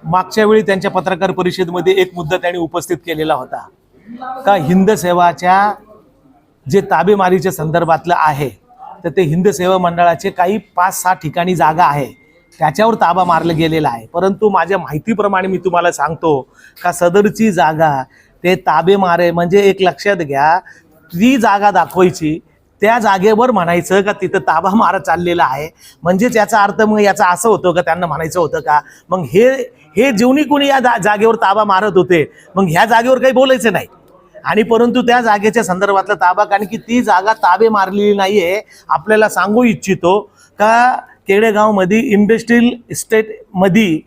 मागच्या वेळी त्यांच्या पत्रकार परिषदेमध्ये एक मुद्दा त्यांनी उपस्थित केलेला होता का हिंद सेवाच्या जे ताबेमारीच्या संदर्भातलं आहे तर ते हिंद सेवा मंडळाचे काही 5-6 ठिकाणी जागा आहे त्याच्यावर ताबा मारला गेलेला आहे। परंतु माझ्या माहितीप्रमाणे मी तुम्हाला सांगतो का सदरची जागा ते ताबे मारे म्हणजे एक लक्षात घ्या, ती जागा दाखवायची त्या जागेवर म्हणायचं का तिथं ताबा मारा चाललेला आहे, म्हणजे त्याचा अर्थ मग याचा असं होतं का त्यांना म्हणायचं होतं का मग हे जेवणी कोणी या जागेवर ताबा मारत होते मग ह्या जागेवर काही बोलायचं नाही। आणि परंतु त्या जागेच्या संदर्भातला ताबा, कारण की ती जागा ताबे मारलेली नाहीये। आपल्याला सांगू इच्छितो का केडेगावमध्ये इंडस्ट्रियल इस्टेटमध्ये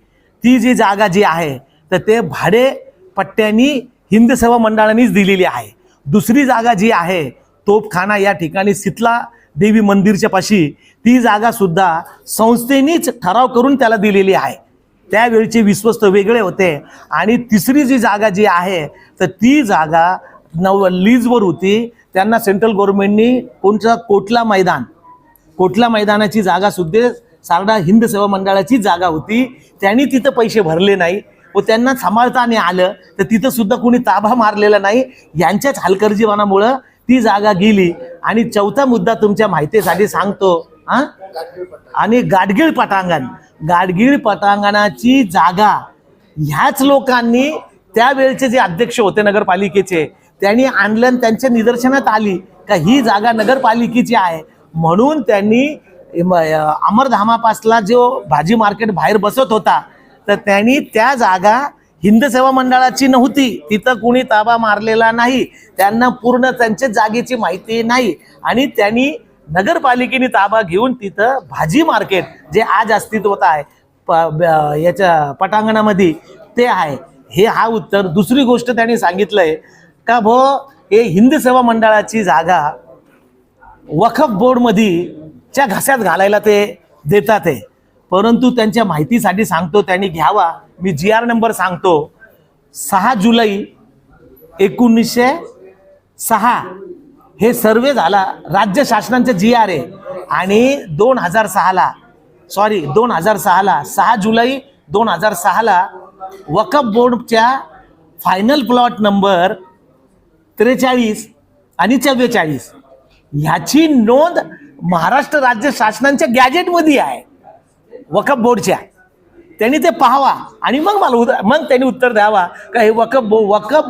ती जी जागा जी आहे तर ते भाडे पट्ट्यांनी हिंद सेवा मंडळानेच दिलेली आहे। दुसरी जागा जी आहे तोपखाना या ठिकाणी शीतला देवी मंदिरच्या पाशी ती जागा सुद्धा संस्थेनेच ठराव करून त्याला दिलेली आहे। त्यावेळचे विश्वस्त वेगळे होते। आणि तिसरी जी जागा जी आहे तर ती जागा लीजवर होती, त्यांना सेंट्रल गव्हर्नमेंटनी कोणता कोटला मैदानाची जागा सुद्धा सारडा हिंद सेवा मंडळाची जागा होती, त्यांनी तिथं पैसे भरले नाही व त्यांना सांभाळता नाही आलं तर तिथं सुद्धा कोणी ताबा मारलेला नाही। यांच्याच हलगर्जीपणामुळं ती जागा गेली। आणि चौथा मुद्दा तुमच्या माहितीसाठी सांगतो आणि गाडगीळ पटांगणाची जागा ह्याच लोकांनी त्यावेळचे जे अध्यक्ष होते नगरपालिकेचे त्यांनी आणलं आणि त्यांच्या निदर्शनात आली का ही जागा नगरपालिकेची आहे, म्हणून त्यांनी अमरधामापासला जो भाजी मार्केट बाहेर बसत होता तर त्यांनी त्या जागा हिंद सेवा मंडळाची नव्हती, तिथं कोणी ताबा मारलेला नाही, त्यांना पूर्ण त्यांच्या जागेची माहिती नाही आणि त्यांनी नगरपालिकेने ताबा घेऊन तिथं भाजी मार्केट जे आज अस्तित्वात आहे याच्या पटांगणामध्ये ते आहे। हे हा उत्तर। दुसरी गोष्ट त्यांनी सांगितलंय का हे हिंद सेवा मंडळाची जागा वखफ बोर्डमध्ये च्या घास्यात घालायला ते देतात आहे, परंतु त्यांच्या माहितीसाठी सांगतो त्यांनी घ्यावा। मी GR नंबर सांगतो 6 जुलै 1906 हे सर्वे झाला, राज्य शासनाचा GR आहे आणि 2006ला 6 जुलै 2006ला वक्फ बोर्डच्या फायनल प्लॉट नंबर 43 आणि 44 ह्याची नोंद महाराष्ट्र राज्य शासनाच्या गॅजेटमध्ये आहे वक्फ बोर्डच्या। त्यांनी ते पाहावा आणि मग त्यांनी उत्तर द्यावा का हे वक्फ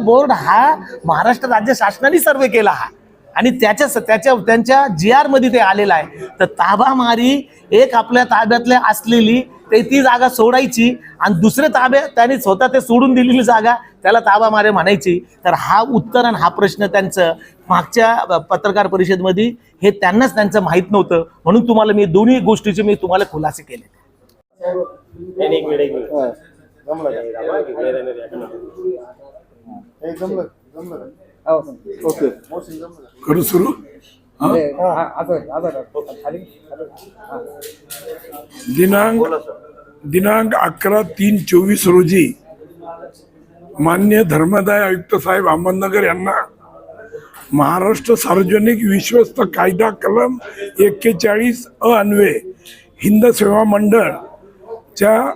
बोर्ड हा महाराष्ट्र राज्य शासनाने सर्वे केला हा आणि त्यांच्या GR मध्ये ते आलेलं आहे। तर ताबामारी एक आपल्या ताब्यातल्या असलेली ती जागा सोडायची आणि दुसरे ताब्यात त्यांनी स्वतः ते सोडून दिलेली जागा त्याला ताबामारे म्हणायची। तर हा उत्तर आणि हा प्रश्न त्यांचं मागच्या पत्रकार परिषदेमध्ये हे त्यांनाच त्यांचं माहीत नव्हतं, म्हणून तुम्हाला मी दोन्ही गोष्टीचे मी तुम्हाला खुलासे केले। करू सुरू दिनांक 11/3/24 रोजी माननीय धर्मदाय आयुक्त साहेब अहमदनगर यांना महाराष्ट्र सार्वजनिक विश्वस्त कायदा कलम 41 अन्वये हिंद सेवा मंडळच्या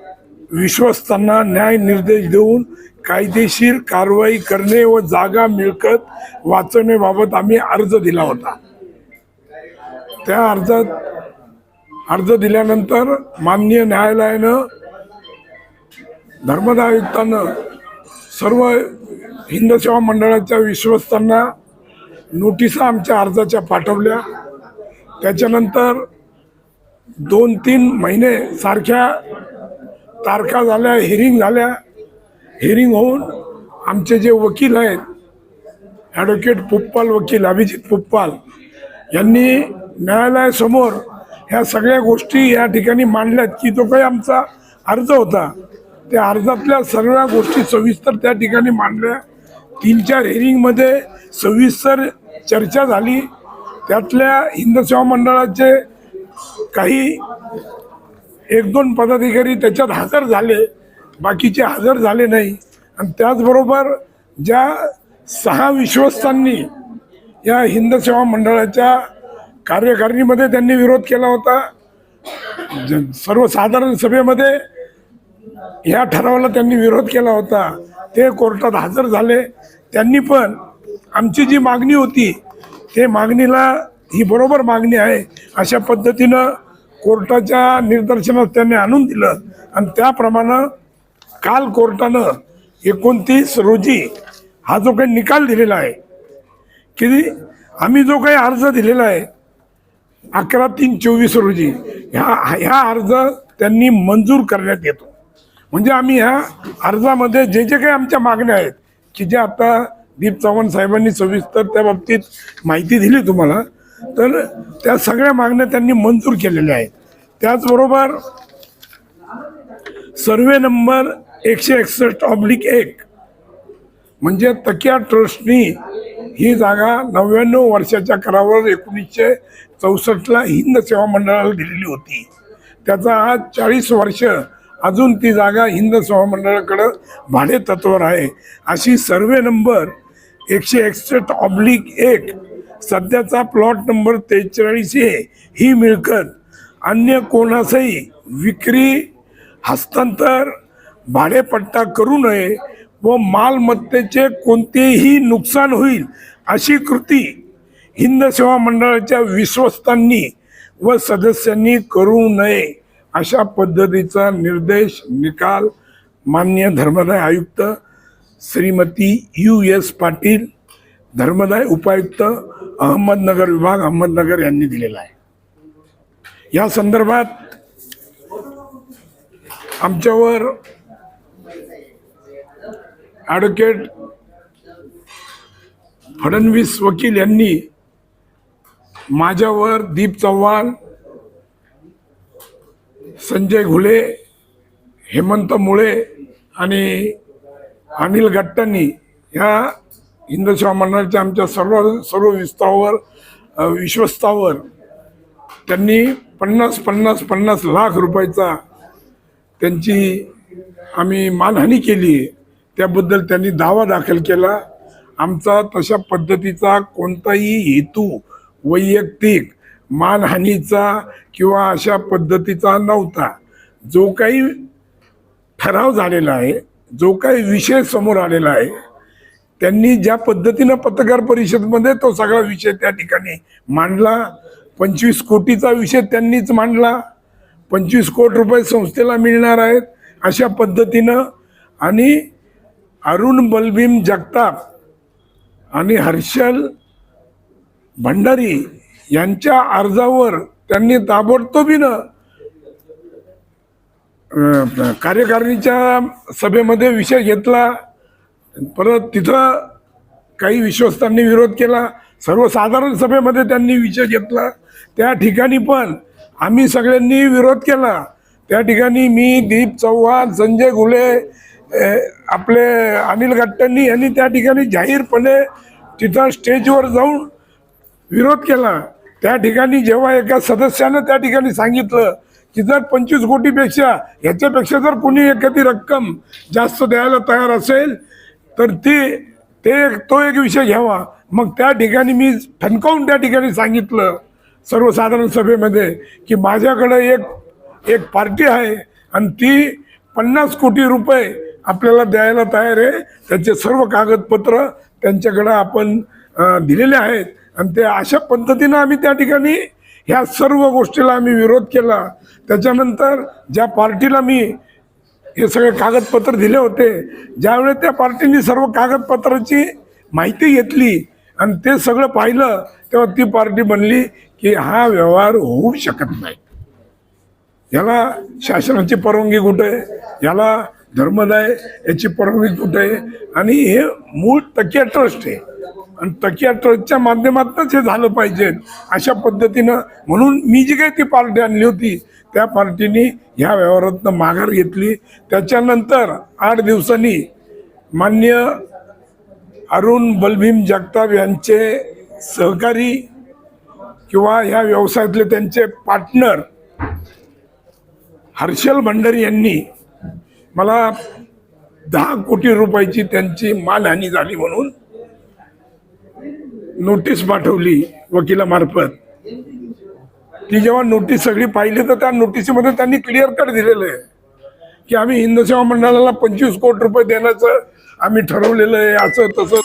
विश्वस्तांना न्याय निर्देश देऊन कायदेशीर कारवाई करणे व जागा मिळकत वाचवण्याबाबत आम्ही अर्ज दिला होता। त्या अर्ज दिल्यानंतर माननीय न्यायालयानं धर्मदाय आयुक्तानं सर्व हिंद सेवा मंडळाच्या विश्वस्तांना नोटिसा आमच्या अर्जाच्या पाठवल्या। त्याच्यानंतर 2-3 महिने सारख्या तारखा झाल्या, हिअरिंग झाल्या। हिअरिंग होऊन आमचे जे वकील आहेत ॲडव्होकेट पुप्पाल वकील अभिजित पुप्पाल यांनी न्यायालयासमोर ह्या सगळ्या गोष्टी या ठिकाणी मांडल्यात की जो काही आमचा अर्ज होता त्या अर्जातल्या सगळ्या गोष्टी सविस्तर त्या ठिकाणी मांडल्या। 3-4 हिअरिंगमध्ये सविस्तर चर्चा झाली। त्यातल्या हिंद सेवा मंडळाचे काही 1-2 पदाधिकारी त्याच्यात हजर झाले, बाकीचे हजर झाले नाही। आणि त्याचबरोबर ज्या 6 विश्वस्तांनी या हिंद सेवा मंडळाच्या कार्यकारिणीमध्ये त्यांनी विरोध केला होता, सर्वसाधारण सभेमध्ये या ठरावाला त्यांनी विरोध केला होता. ते कोर्टात हजर झाले. त्यांनी पण आमची जी मागणी होती ते मागणीला ही बरोबर मागणी आहे अशा पद्धतीनं कोर्टाच्या निदर्शनास त्यांनी आणून दिलं आणि त्याप्रमाणे काल कोर्टानं 29 रोजी हा जो काही निकाल दिलेला आहे की आम्ही जो काही अर्ज दिलेला आहे 11/3/24 रोजी ह्या अर्ज त्यांनी मंजूर करण्यात येतो. म्हणजे आम्ही ह्या अर्जामध्ये जे जे काही आमच्या मागण्या आहेत की जे आता दीप चव्हाण साहेबांनी सविस्तर त्या बाबतीत माहिती दिली तुम्हाला, तर त्या सगळ्या मागण्या त्यांनी मंजूर केलेल्या आहेत. त्याचबरोबर सर्वे नंबर 161/1 म्हणजे तकिया ट्रस्टनी ही जागा 99 वर्षाच्या करारावर 1964ला हिंद सेवा मंडळाला दिलेली होती. त्याचा आज 40 वर्ष अजून ती जागा हिंद सेवा मंडळाकडं भाडे तत्वावर आहे. अशी सर्वे नंबर 161/1 सध्याचा प्लॉट नंबर 43A ही मिळकत अन्य कोणासही विक्री, हस्तांतर, भाडेपट्टा करू नये व मालमत्तेचे कोणतेही नुकसान होईल अशी कृती हिंद सेवा मंडळाच्या विश्वस्तांनी व सदस्यांनी करू नये अशा पद्धतीचा निर्देश निकाल माननीय धर्मदाय आयुक्त श्रीमती US पाटील, धर्मदाय उपायुक्त अहमदनगर विभाग अहमदनगर यांनी दिलेला आहे. या संदर्भात आमच्यावर ॲडव्होकेट फडणवीस वकील यांनी माझ्यावर दीप चव्हाण, संजय घुले, हेमंत मुळे आणि अनिल गट्टांनी ह्या हिंद सेवा मंडळाच्या आमच्या सर्व विश्वस्तावर त्यांनी 50 लाख रुपयाचा त्यांची आम्ही मानहानी केली. त्याबद्दल त्यांनी दावा दाखल केला. आमचा तशा पद्धतीचा कोणताही हेतू वैयक्तिक मानहानीचा किंवा अशा पद्धतीचा नव्हता. जो काही ठराव झालेला आहे, जो काही विषय समोर आलेला आहे, त्यांनी ज्या पद्धतीनं पत्रकार परिषदेमध्ये तो सगळा विषय त्या ठिकाणी मांडला. 25 कोटीचा विषय त्यांनीच मांडला. 25 कोटी रुपये संस्थेला मिळणार आहेत अशा पद्धतीनं. आणि अरुण बलभीम जगताप आणि हर्षल भंडारी यांच्या अर्जावर त्यांनी ताबडतोबीनं कार्यकारिणीच्या सभेमध्ये विषय घेतला. परत तिथं काही विश्वस्तांनी विरोध केला. सर्वसाधारण सभेमध्ये त्यांनी विषय घेतला. त्या ठिकाणी पण आम्ही सगळ्यांनी विरोध केला. त्या ठिकाणी मी, दीप चव्हाण, संजय घुले, आपले अनिल गट्टांनी यांनी त्या ठिकाणी जाहीरपणे तिथं स्टेजवर जाऊन विरोध केला. त्या ठिकाणी जेव्हा एका सदस्यानं त्या ठिकाणी सांगितलं की जर 25 कोटीपेक्षा ह्याच्यापेक्षा जर कोणी एखादी रक्कम जास्त द्यायला तयार असेल तर तो एक विषय घ्यावा. मग त्या ठिकाणी मी ठणकावून त्या ठिकाणी सांगितलं सर्वसाधारण सभेमध्ये की माझ्याकडे एक पार्टी आहे आणि ती 50 कोटी रुपये आपल्याला द्यायला तयार आहे. त्याचे सर्व कागदपत्र त्यांच्याकडं आपण दिलेले आहेत. आणि ते अशा पद्धतीनं आम्ही त्या ठिकाणी ह्या सर्व गोष्टीला आम्ही विरोध केला. त्याच्यानंतर ज्या पार्टीला मी हे सगळे कागदपत्र दिले होते, ज्यावेळेस त्या पार्टीने सर्व कागदपत्राची माहिती घेतली आणि ते सगळं पाहिलं तेव्हा ती पार्टी म्हणली की हा व्यवहार होऊ शकत नाही. याला शासनाची परवानगी कुठे आहे, याला धर्मदाय याची परवानगी कुठे आहे. आणि हे मूळ तकिया ट्रस्ट आहे आणि तकिया ट्रस्टच्या माध्यमातूनच हे झालं पाहिजे अशा पद्धतीनं. म्हणून मी जी काही ती पार्टी आणली होती त्या पार्टीने ह्या व्यवहारातनं माघार घेतली. त्याच्यानंतर 8 दिवसांनी माननीय अरुण बलभीम जगताप यांचे सहकारी किंवा ह्या व्यवसायातले त्यांचे पार्टनर हर्षल भंडारी यांनी मला 10 कोटी रुपयाची त्यांची मानहानी झाली म्हणून नोटीस पाठवली वकिलामार्फत. ती जेव्हा नोटीस सगळी पाहिली तर त्या नोटिसीमध्ये त्यांनी क्लिअर कट दिलेलं आहे की आम्ही हिंदू सेवा मंडळाला 25 कोटी रुपये देण्याचं आम्ही ठरवलेलं आहे, असं तसं.